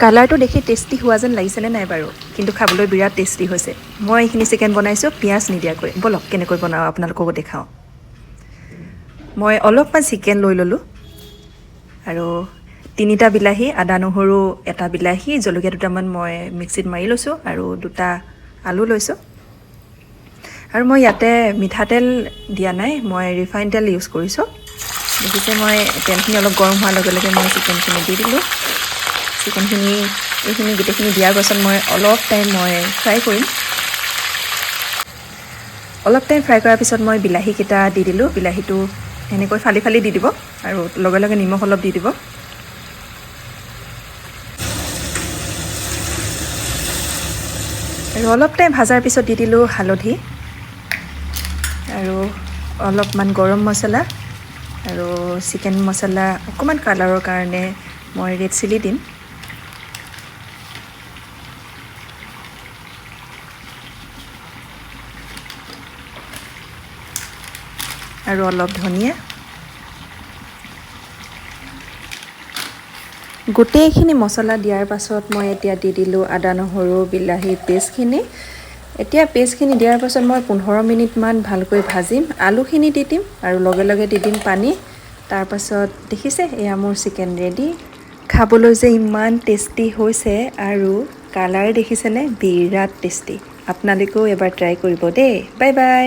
কালাৰটো দেখি টেষ্টি হোৱা যেন লাগিছেনে নাই বাৰু, কিন্তু খাবলৈ বিৰাট টেষ্টি হৈছে। মই এইখিনি চিকেন বনাইছোঁ পিঁয়াজ নিদিয়াকৈ। ব'লক কেনেকৈ বনাওঁ আপোনালোককো দেখাওঁ। মই অলপমান চিকেন লৈ ল'লোঁ আৰু 3টা বিলাহী, আদা নহৰু 1টা বিলাহী, জলকীয়া দুটামান মই মিক্সিত মাৰি লৈছোঁ আৰু 2টা আলু লৈছোঁ। আৰু মই ইয়াতে মিঠাতেল দিয়া নাই, মই ৰিফাইন তেল ইউজ কৰিছোঁ। দেখিছে মই তেলখিনি অলপ গৰম হোৱাৰ লগে লগে মই চিকেনখিনি দি দিলোঁ। এইখিনি গোটেইখিনি দিয়াৰ পাছত মই অলপ টাইম ফ্ৰাই কৰিম। অলপ টাইম ফ্ৰাই কৰাৰ পিছত মই বিলাহীকেইটা দি দিলোঁ। বিলাহীটো এনেকৈ ফালি ফালি দি দিব আৰু লগে লগে নিমখ অলপ দি দিব। আৰু অলপ টাইম ভাজাৰ পিছত দি দিলোঁ হালধি আৰু অলপমান গৰম মছলা আৰু চিকেন মছলা, অকণমান কালাৰৰ কাৰণে মই ৰেড চিলি দিম। আৰু অলপ ধনিয়া। গোটেইখিনি মছলা দিয়াৰ পাছত মই এতিয়া দি দিলোঁ আদা নহৰু বিলাহী পেষ্টখিনি। এতিয়া পেষ্টখিনি দিয়াৰ পাছত মই 15 মিনিটমান ভালকৈ ভাজিম। আলুখিনি দি দিম আৰু লগে লগে দি দিম পানী। তাৰপাছত দেখিছে এয়া মোৰ চিকেন ৰেডি। খাবলৈ যে ইমান টেষ্টি হৈছে আৰু কালাৰ দেখিছেনে, বিৰাট টেষ্টি। আপোনালোকেও এবাৰ ট্ৰাই কৰিব দেই। Bye bye.